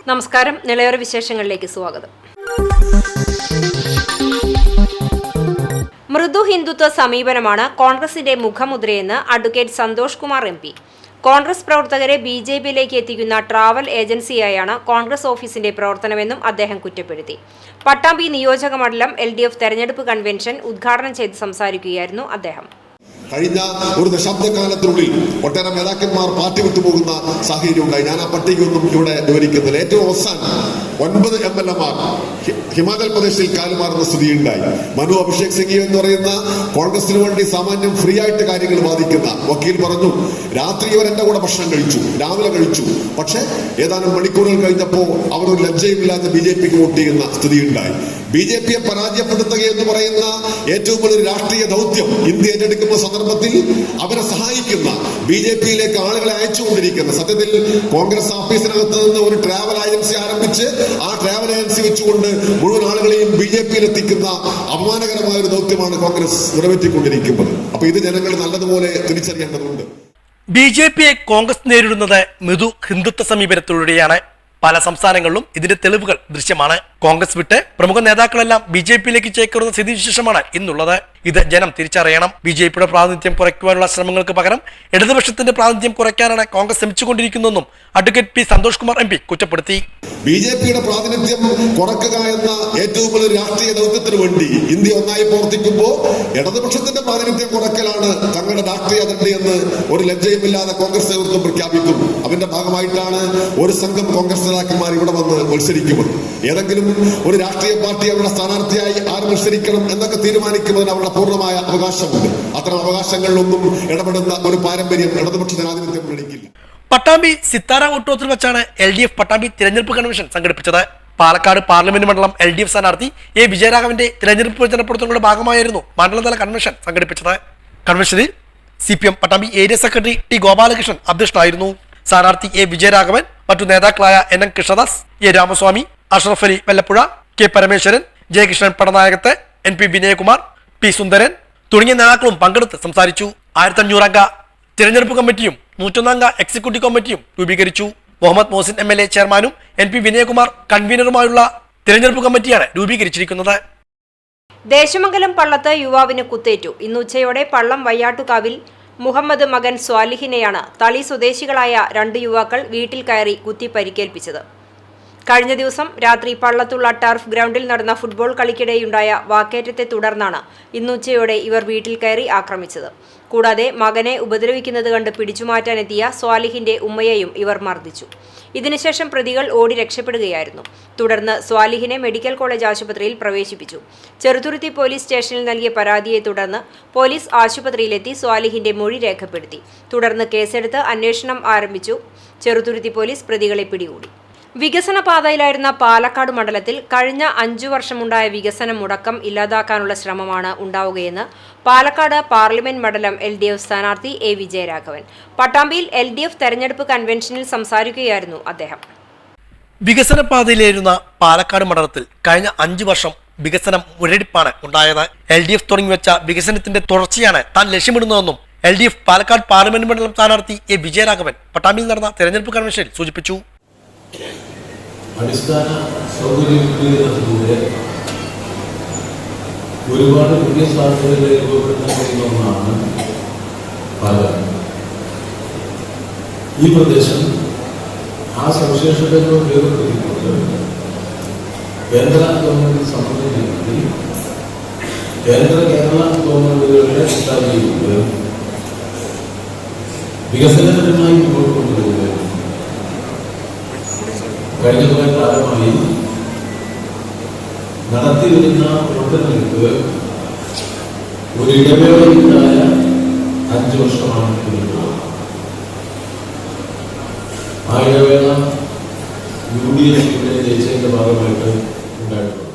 നമസ്കാരം. നിളയോര വിശേഷങ്ങളിലേക്ക് സ്വാഗതം. മൃദു ഹിന്ദുത്വ സമീപനമാണ് കോൺഗ്രസിന്റെ മുഖമുദ്രയെന്ന് അഡ്വക്കേറ്റ് സന്തോഷ് കുമാർ MP. കോൺഗ്രസ് പ്രവർത്തകരെ BJPയിലേക്ക് എത്തിക്കുന്ന ട്രാവൽ ഏജൻസിയായാണ് കോൺഗ്രസ് ഓഫീസിന്റെ പ്രവർത്തനമെന്നും അദ്ദേഹം കുറ്റപ്പെടുത്തി. പട്ടാമ്പി നിയോജക മണ്ഡലം LDF തെരഞ്ഞെടുപ്പ് കൺവെൻഷൻ ഉദ്ഘാടനം ചെയ്ത് സംസാരിക്കുകയായിരുന്നു അദ്ദേഹം. കഴിഞ്ഞ ഒരു ദശാബ്ദകാലത്തിനുള്ളിൽ ഒട്ടേറെ നേതാക്കന്മാർ പാർട്ടി വിട്ടുപോകുന്ന സാഹചര്യം ഉണ്ടായി. ഞാൻ ആ പട്ടികയൊന്നും ഇവിടെ വിവരിക്കുന്നില്ല. ഏറ്റവും അവസാനം 9 MLAമാർ ഹിമാചൽ പ്രദേശിൽ കാലുമാറുന്ന സ്ഥിതിയുണ്ടായി. മനു അഭിഷേക് സിംഗ് എന്ന് പറയുന്ന കോൺഗ്രസിന് വേണ്ടി സാമാന്യം ഫ്രീ ആയിട്ട് കാര്യങ്ങൾ വാദിക്കുന്ന വക്കീൽ പറഞ്ഞു, രാത്രി അവർ എന്റെ കൂടെ ഭക്ഷണം കഴിച്ചു, രാവിലെ കഴിച്ചു, പക്ഷെ ഏതാനും മണിക്കൂറുകൾ കഴിഞ്ഞപ്പോൾ അവർ ഒരു ലജ്ജയുമില്ലാതെ BJPക്ക് വോട്ട് ചെയ്യുന്ന സ്ഥിതിയുണ്ടായി. BJPയെ പരാജയപ്പെടുത്തുക എന്ന് പറയുന്ന ഏറ്റവും വലിയ രാഷ്ട്രീയ ദൗത്യം ഇന്ത്യ ഏറ്റെടുക്കുന്ന സന്ദർഭത്തിൽ അവരെ സഹായിക്കുന്ന BJPയിലേക്ക് ആളുകളെ അയച്ചുകൊണ്ടിരിക്കുന്ന, സത്യത്തിൽ കോൺഗ്രസ് ഓഫീസിനകത്ത് നിന്ന് ഒരു ട്രാവൽ ഏജൻസി ആരംഭിച്ച് ആ ട്രാവൽ ഏജൻസി വെച്ചുകൊണ്ട് മുഴുവൻ ആളുകളെയും BJPയിൽ എത്തിക്കുന്ന അപമാനകരമായ ഒരു ദൗത്യമാണ് കോൺഗ്രസ് നിറവേറ്റിക്കൊണ്ടിരിക്കുന്നത്. അപ്പൊ ഇത് ജനങ്ങൾ നല്ലതുപോലെ തിരിച്ചറിയേണ്ടതുണ്ട്. BJPയെ കോൺഗ്രസ് നേരിടുന്നത് മൃദു ഹിന്ദുത്വ സമീപനത്തിലൂടെയാണ്. പല സംസ്ഥാനങ്ങളിലും ഇതിന്റെ തെളിവുകൾ ദൃശ്യമാണ്. കോൺഗ്രസ് വിട്ട് പ്രമുഖ നേതാക്കളെല്ലാം BJPയിലേക്ക് ചേക്കേറുന്ന സ്ഥിതിവിശേഷമാണ് ഇന്നുള്ളത്. ഇത് ജനം തിരിച്ചറിയണം. BJPയുടെ പ്രാതിനിധ്യം കുറയ്ക്കുവാനുള്ള ശ്രമങ്ങൾക്ക് പകരം ഇടതുപക്ഷത്തിന്റെ പ്രാതിനിധ്യം കുറയ്ക്കാനാണ് കോൺഗ്രസ് ശ്രമിച്ചുകൊണ്ടിരിക്കുന്നതെന്നും advocate P. Santhosh Kumar MP കുറ്റപ്പെടുത്തി. BJPയുടെ പ്രാതിനിധ്യം കുറയ്ക്കുക എന്ന ഏറ്റവും വലിയ രാഷ്ട്രീയ ദൗത്യത്തിന് വേണ്ടി ഇന്ത്യ ഒന്നായി പ്രവർത്തിക്കുമ്പോൾ ഇടതുപക്ഷത്തിന്റെ പ്രാതിനിധ്യം കുറയ്ക്കലാണ് തങ്ങളുടെ രാഷ്ട്രീയ അജണ്ടയെന്ന് ഒരു ലജ്ജയുമില്ലാതെ കോൺഗ്രസ് നേതൃത്വം പ്രഖ്യാപിക്കുന്നു. അതിന്റെ ഭാഗമായിട്ടാണ് ഒരു സംഘം കോൺഗ്രസ് നേതാക്കന്മാർ ഇവിടെ വന്ന് മത്സരിക്കുന്നത്. ഏതെങ്കിലും ഒരു രാഷ്ട്രീയ പാർട്ടി അവരുടെ സ്ഥാനാർത്ഥിയായി ആര് മത്സരിക്കണം എന്നൊക്കെ തീരുമാനിക്കുന്നതിന് അവരുടെ പൂർണ്ണമായ അവകാശമുണ്ട്. അത്തരം അവകാശങ്ങളിലൊന്നും ഇടപെടുന്ന ഒരു പാരമ്പര്യം ഇടതുപക്ഷ ജനാധിപത്യം മുന്നണിക്കില്ല. പട്ടാമ്പി സിത്താര ഓട്ടോത്തിൽ വെച്ചാണ് LDF പട്ടാമ്പി തിരഞ്ഞെടുപ്പ് കൺവെൻഷൻ സംഘടിപ്പിച്ചത്. പാലക്കാട് പാർലമെന്റ് മണ്ഡലം LDF സ്ഥാനാർത്ഥി A. വിജയരാഘവന്റെ തിരഞ്ഞെടുപ്പ് പ്രചരണപ്രവർത്തനങ്ങളുടെ ഭാഗമായിരുന്നു മണ്ഡലതല കൺവെൻഷൻ സംഘടിപ്പിച്ചത്. കൺവെൻഷനിൽ CPM Pattambi area secretary T. Gopalakrishnan അധ്യക്ഷനായിരുന്നു. സ്ഥാനാർത്ഥി A. വിജയരാഘവൻ, മറ്റു നേതാക്കളായ NN Krishnadas, A. Ramaswamy, Ashraf Ali Vellappuzha, K. Parameswaran, Jayakrishnan പടനായകത്ത്, NP Vinayakumar, P. സുന്ദരൻ തുടങ്ങിയ നേതാക്കളും പങ്കെടുത്ത് സംസാരിച്ചു. 1500 അംഗ തിരഞ്ഞെടുപ്പ് കമ്മിറ്റിയും 101 അംഗ എക്സിക്യൂട്ടീവ് കമ്മിറ്റിയും രൂപീകരിച്ചു. മുഹമ്മദ് മോസിൻ MLA ചെയർമാനും NP വിനയകുമാർ കൺവീനറുമായുള്ള തിരഞ്ഞെടുപ്പ് കമ്മിറ്റിയാണ് രൂപീകരിച്ചിരിക്കുന്നത്. ദേശമംഗലം പള്ളത്ത് യുവാവിന് കുത്തേറ്റു. ഇന്ന് ഉച്ചയോടെ പള്ളം വയ്യാട്ടുകാവിൽ മുഹമ്മദ് മകൻ സ്വാലിഹിനെയാണ് തളി സ്വദേശികളായ 2 യുവാക്കൾ വീട്ടിൽ കയറി കുത്തി പരിക്കേൽപ്പിച്ചത്. കഴിഞ്ഞ ദിവസം രാത്രി പള്ളത്തുള്ള ടർഫ് ഗ്രൗണ്ടിൽ നടന്ന ഫുട്ബോൾ കളിക്കിടെയുണ്ടായ വാക്കേറ്റത്തെ തുടർന്നാണ് ഇന്നുച്ചയോടെ ഇവർ വീട്ടിൽ കയറി ആക്രമിച്ചത്. കൂടാതെ മകനെ ഉപദ്രവിക്കുന്നത് കണ്ട് പിടിച്ചുമാറ്റാനെത്തിയ സ്വാലിഹിന്റെ ഉമ്മയെയും ഇവർ മർദ്ദിച്ചു. ഇതിനുശേഷം പ്രതികൾ ഓടി രക്ഷപ്പെടുകയായിരുന്നു. തുടർന്ന് സ്വാലിഹിനെ മെഡിക്കൽ കോളേജ് ആശുപത്രിയിൽ പ്രവേശിപ്പിച്ചു. ചെറുതുരുത്തി പോലീസ് സ്റ്റേഷനിൽ നൽകിയ പരാതിയെ തുടർന്ന് പോലീസ് ആശുപത്രിയിലെത്തി സ്വാലിഹിന്റെ മൊഴി രേഖപ്പെടുത്തി. തുടർന്ന് കേസെടുത്ത് അന്വേഷണം ആരംഭിച്ചു. ചെറുതുരുത്തി പോലീസ് പ്രതികളെ പിടികൂടി. വികസന പാതയിലായിരുന്ന പാലക്കാട് മണ്ഡലത്തിൽ കഴിഞ്ഞ 5 വർഷമുണ്ടായ വികസന മുടക്കം ഇല്ലാതാക്കാനുള്ള ശ്രമമാണ് ഉണ്ടാവുകയെന്ന് പാലക്കാട് പാർലമെന്റ് മണ്ഡലം LDF സ്ഥാനാർത്ഥി A. വിജയരാഘവൻ. പട്ടാമ്പിയിൽ LDF തെരഞ്ഞെടുപ്പ് കൺവെൻഷനിൽ സംസാരിക്കുകയായിരുന്നു അദ്ദേഹം. വികസന പാതയിലായിരുന്ന പാലക്കാട് മണ്ഡലത്തിൽ കഴിഞ്ഞ 5 വർഷം വികസനം മുരടിപ്പാണ് ഉണ്ടായത്. LDF തുടങ്ങിവെച്ച വികസനത്തിന്റെ തുടർച്ചയാണ് താൻ ലക്ഷ്യമിടുന്നതെന്നും LDF പാലക്കാട് പാർലമെന്റ് മണ്ഡലം സ്ഥാനാർത്ഥി A. വിജയരാഘവൻ പട്ടാമ്പിയിൽ നടന്ന തെരഞ്ഞെടുപ്പ് കൺവെൻഷനിൽ സൂചിപ്പിച്ചു. അടിസ്ഥാന സൗകര്യത്തിലൂടെ ഒരുപാട് പുതിയ സാധ്യതകൾ രൂപപ്പെടുത്താൻ കഴിയുന്ന ഒന്നാണ് പാലക്കാട്. ഈ പ്രദേശം ആ സവിശേഷതകൾ ഉപയോഗപ്പെടുത്തിക്കൊണ്ട് കേന്ദ്ര ഗവൺമെന്റ് സംബന്ധിച്ചിടത്തിൽ കേന്ദ്ര കേരള ഗവൺമെന്റുകളുടെ സ്ഥാപിച്ചുകൊണ്ട് വികസനപരമായി മുന്നോട്ട് കൊണ്ടുപോകുക കഴിഞ്ഞ കുറെ കാലമായി നടത്തിവരുന്ന പ്രവർത്തനങ്ങൾക്ക് ഒരു ഇടവേളയില്ലായ 5 വർഷമാണ് പിന്നിട്ടത്. ആ ഇടവേള UDF ജയിച്ചതിന്റെ ഭാഗമായിട്ട് ഉണ്ടായിട്ടുള്ളത്.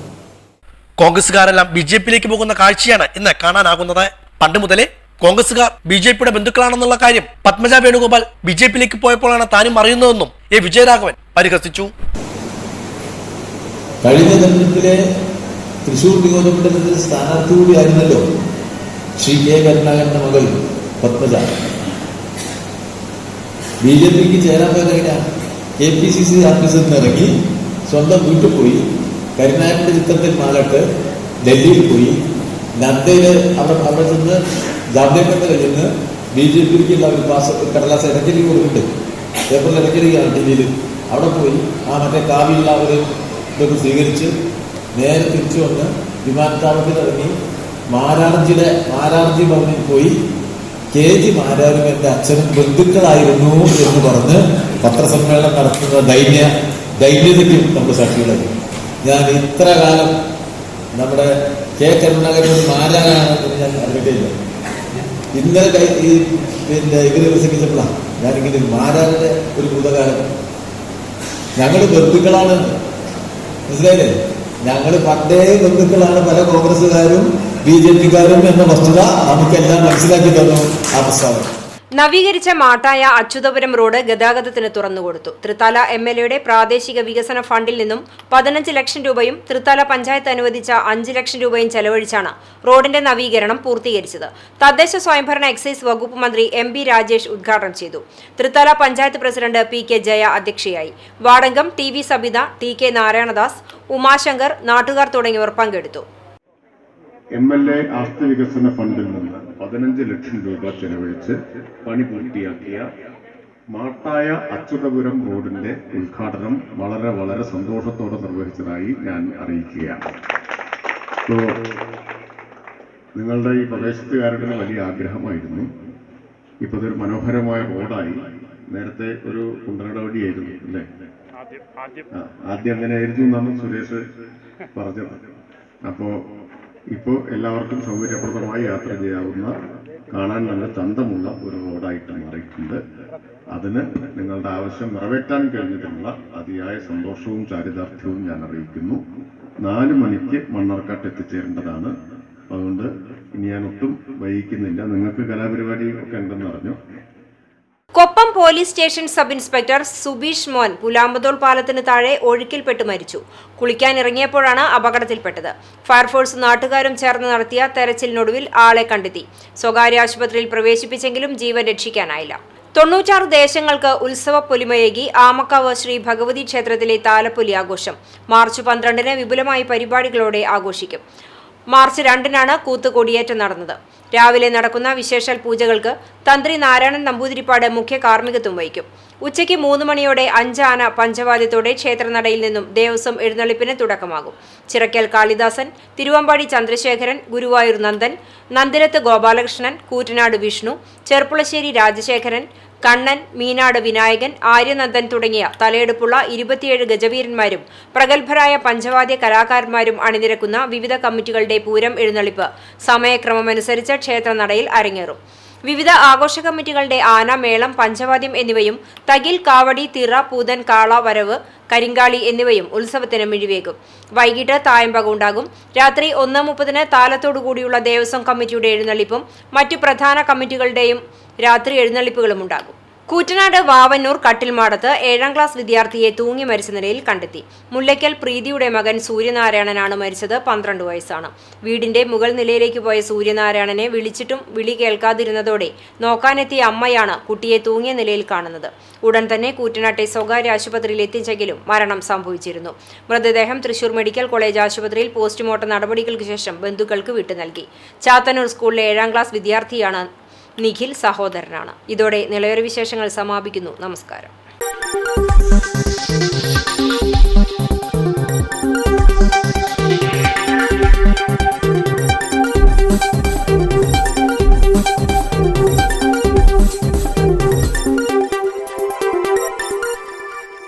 കോൺഗ്രസുകാരെല്ലാം BJPയിലേക്ക് പോകുന്ന കാഴ്ചയാണ് ഇന്ന് കാണാനാകുന്നത്. പണ്ട് മുതലേ കോൺഗ്രസുകാർ BJPയുടെ ബന്ധുക്കളാണെന്നുള്ള കാര്യം പത്മജ വേണുഗോപാൽ BJPയിലേക്ക് പോയപ്പോഴാണ് താനും അറിയുന്നതെന്നും A. വിജയരാഘവൻ പരിഹസിച്ചു. കഴിഞ്ഞ തെരഞ്ഞെടുപ്പിലെ തൃശ്ശൂർ നിയോജകമണ്ഡലത്തിൽ സ്ഥാനാർത്ഥി കൂടിയായിരുന്നല്ലോ ശ്രീ കെ കരുണാകരന്റെ മകൾ പത്മജ. BJP ചേരാൻ പോയതെങ്ങനെയാ? KPCC ഓഫീസിൽ നിന്ന് ഇറങ്ങി സ്വന്തം വീട്ടിൽ പോയി, കരുണാകരന്റെ ചിത്രത്തിൽ മാലട്ട് ഡൽഹിയിൽ പോയി, നന്ദയില് അവിടെ ചെന്ന് ജാവ്ദേക്കറിന്റെ കയ്യിൽ നിന്ന് BJPക്കുള്ള ഒരു കടലാസ് ഇടയ്ക്കലിക്ക് കൊടുക്കുന്നുണ്ട്, പേപ്പറിൽ ഇടയ്ക്കലിക്കാണ് ടിവിയിൽ. അവിടെ പോയി ആ മറ്റേ കാവിയുള്ള ഒരു ഇതൊക്കെ സ്വീകരിച്ച് നേരെ തിരിച്ചു വന്ന് വിമാനത്താവളത്തിൽ ഇറങ്ങി മാരാർജി ഭവനിൽ പോയി KG മാരാരും എൻ്റെ അച്ഛനും ബന്ധുക്കളായിരുന്നു എന്ന് പറഞ്ഞ് പത്രസമ്മേളനം നടത്തുന്ന ദൈന്യതയ്ക്കും നമുക്ക് സാക്ഷികളായി. ഞാൻ ഇത്ര കാലം നമ്മുടെ കെ കരുണാകരൻ മാരാരാണെന്ന് ഞാൻ അറിഞ്ഞിട്ടില്ല. ഇന്നലെ ഇവര് പ്രസംഗിച്ചപ്പോഴാണ് ഞാനിങ്ങനെ മാരാരുടെ ഒരു ഭൂതകാലം. ഞങ്ങൾ ബന്ധുക്കളാണ്, മനസ്സിലായില്ലേ? ഞങ്ങൾ പണ്ടേ ബന്ധുക്കളാണ്, പല കോൺഗ്രസ്സുകാരും BJPക്കാരും എന്ന വസ്തുത നമുക്കെല്ലാം മനസ്സിലാക്കി തന്നു ആ പ്രസ്താവന. നവീകരിച്ച മാട്ടായ അച്യുതപുരം റോഡ് ഗതാഗതത്തിന് തുറന്നുകൊടുത്തു. തൃത്താല MLAയുടെ പ്രാദേശിക വികസന ഫണ്ടിൽ നിന്നും 15 ലക്ഷം രൂപയും തൃത്താല പഞ്ചായത്ത് അനുവദിച്ച 5 ലക്ഷം രൂപയും ചെലവഴിച്ചാണ് റോഡിന്റെ നവീകരണം പൂർത്തീകരിച്ചത്. തദ്ദേശ സ്വയംഭരണ എക്സൈസ് വകുപ്പ് മന്ത്രി MB രാജേഷ് ഉദ്ഘാടനം ചെയ്തു. തൃത്താല പഞ്ചായത്ത് പ്രസിഡന്റ് PK ജയ അധ്യക്ഷയായി. വാർഡംഗം TV സബിത, TK നാരായണദാസ്, ഉമാശങ്കർ, നാട്ടുകാർ തുടങ്ങിയവർ പങ്കെടുത്തു. MLA ആസ്തി വികസന ഫണ്ടിൽ നിന്ന് 15 ലക്ഷം രൂപ ചെലവഴിച്ച് പണി പൂർത്തിയാക്കിയ മാട്ടായ അച്യുതപുരം റോഡിന്റെ ഉദ്ഘാടനം വളരെ സന്തോഷത്തോടെ നിർവഹിച്ചതായി ഞാൻ അറിയിക്കുകയാണ്. നിങ്ങളുടെ ഈ പ്രദേശത്തുകാരുടെ വലിയ ആഗ്രഹമായിരുന്നു. ഇപ്പോൾ ഇതൊരു മനോഹരമായ റോഡായി. നേരത്തെ ഒരു കുണ്ടനടവടിയായിരുന്നു അല്ലേ? ആദ്യം അങ്ങനെയായിരുന്നു എന്നാണ് സുരേഷ് പറഞ്ഞത്. അപ്പോൾ ഇപ്പോൾ എല്ലാവർക്കും സൗകര്യപ്രദമായി യാത്ര ചെയ്യാവുന്ന, കാണാൻ നല്ല ചന്തമുള്ള ഒരു റോഡായിട്ട് മാറിയിട്ടുണ്ട്. അതിന് നിങ്ങളുടെ ആവശ്യം നിറവേറ്റാൻ കഴിഞ്ഞതിനുള്ള അതിയായ സന്തോഷവും ചാരിതാർത്ഥ്യവും ഞാൻ അറിയിക്കുന്നു. 4 മണിക്ക് മണ്ണാർക്കാട്ട് എത്തിച്ചേരേണ്ടതാണ്. അതുകൊണ്ട് ഇനി ഞാൻ ഒട്ടും വൈകിക്കുന്നില്ല. നിങ്ങൾക്ക് കലാപരിപാടി ഒക്കെ ഉണ്ടെന്ന് അറിഞ്ഞു. Koppam police station sub inspector Subeesh മോൻ പുലാമ്പതോൾ പാലത്തിന് താഴെ ഒഴുക്കിൽപ്പെട്ട് മരിച്ചു. കുളിക്കാനിറങ്ങിയപ്പോഴാണ് അപകടത്തിൽപ്പെട്ടത്. ഫയർഫോഴ്സ് നാട്ടുകാരും ചേർന്ന് നടത്തിയ തെരച്ചിലിനൊടുവിൽ ആളെ കണ്ടെത്തി. സ്വകാര്യ ആശുപത്രിയിൽ പ്രവേശിപ്പിച്ചെങ്കിലും ജീവൻ രക്ഷിക്കാനായില്ല. 96 ദേശങ്ങൾക്ക് ഉത്സവ പൊലിമയേകി ആമക്കാവ് ശ്രീ ഭഗവതി ക്ഷേത്രത്തിലെ താലപ്പൊലി ആഘോഷം മാർച്ച് 12-ന് വിപുലമായ പരിപാടികളോടെ ആഘോഷിക്കും. മാർച്ച് 2-നാണ് കൂത്തുകൊടിയേറ്റം നടന്നത്. രാവിലെ നടക്കുന്ന വിശേഷാൽ പൂജകൾക്ക് തന്ത്രി നാരായണൻ നമ്പൂതിരിപ്പാട് മുഖ്യ കാർമ്മികത്വം വഹിക്കും. ഉച്ചയ്ക്ക് 3 മണിയോടെ 5 ആന പഞ്ചവാദ്യത്തോടെ ക്ഷേത്രനടയിൽ നിന്നും ദേവസ്വം എഴുന്നള്ളിപ്പിന് തുടക്കമാകും. ചിറക്കൽ കാളിദാസൻ, തിരുവമ്പാടി ചന്ദ്രശേഖരൻ, ഗുരുവായൂർ നന്ദൻ, നന്ദിരത്ത് ഗോപാലകൃഷ്ണൻ, കൂറ്റനാട് വിഷ്ണു, ചെർപ്പുളശ്ശേരി രാജശേഖരൻ, കണ്ണൻ, മീനാട് വിനായകൻ, ആര്യനന്ദൻ തുടങ്ങിയ തലയെടുപ്പുള്ള 27 ഗജവീരന്മാരും പ്രഗത്ഭരായ പഞ്ചവാദ്യ കലാകാരന്മാരും അണിനിരക്കുന്ന വിവിധ കമ്മിറ്റികളുടെ പൂരം എഴുന്നള്ളിപ്പ് സമയക്രമമനുസരിച്ച് ക്ഷേത്രനടയിൽ അരങ്ങേറും. വിവിധ ആഘോഷ കമ്മിറ്റികളുടെ ആന, മേളം, പഞ്ചവാദ്യം എന്നിവയും തകിൽ, കാവടി, തിറ, പൂതൻ, കാള, വരവ്, കരിങ്കാളി എന്നിവയും ഉത്സവത്തിന് മിഴിവേകും. വൈകിട്ട് തായമ്പക ഉണ്ടാകും. രാത്രി 1:30-ന് താലത്തോടുകൂടിയുള്ള ദേവസ്വം കമ്മിറ്റിയുടെ എഴുന്നള്ളിപ്പും മറ്റു പ്രധാന കമ്മിറ്റികളുടെയും രാത്രി എഴുന്നള്ളിപ്പുകളും ഉണ്ടാകും. കൂറ്റനാട് വാവന്നൂർ കട്ടിൽമാടത്ത് 7ാം ക്ലാസ് വിദ്യാർത്ഥിയെ തൂങ്ങി മരിച്ച നിലയിൽ കണ്ടെത്തി. മുല്ലയ്ക്കൽ പ്രീതിയുടെ മകൻ സൂര്യനാരായണനാണ് മരിച്ചത്. 12 വയസ്സാണ്. വീടിന്റെ മുകൾ നിലയിലേക്ക് പോയ സൂര്യനാരായണനെ വിളിച്ചിട്ടും വിളി കേൾക്കാതിരുന്നതോടെ നോക്കാനെത്തിയ അമ്മയാണ് കുട്ടിയെ തൂങ്ങിയ നിലയിൽ കാണുന്നത്. ഉടൻ തന്നെ കൂറ്റനാട്ടെ സ്വകാര്യ ആശുപത്രിയിൽ എത്തിച്ചെങ്കിലും മരണം സംഭവിച്ചിരുന്നു. മൃതദേഹം തൃശൂർ മെഡിക്കൽ കോളേജ് ആശുപത്രിയിൽ പോസ്റ്റ്മോർട്ടം നടപടികൾക്ക് ശേഷം ബന്ധുക്കൾക്ക് വിട്ടു നൽകി. ചാത്തന്നൂർ സ്കൂളിലെ 7ാം ക്ലാസ് വിദ്യാർത്ഥിയാണ് നിഖിൽ, സഹോദരനാണ്. ഇതോടെ നിളയൊരു വിശേഷങ്ങൾ സമാപിക്കുന്നു. നമസ്കാരം.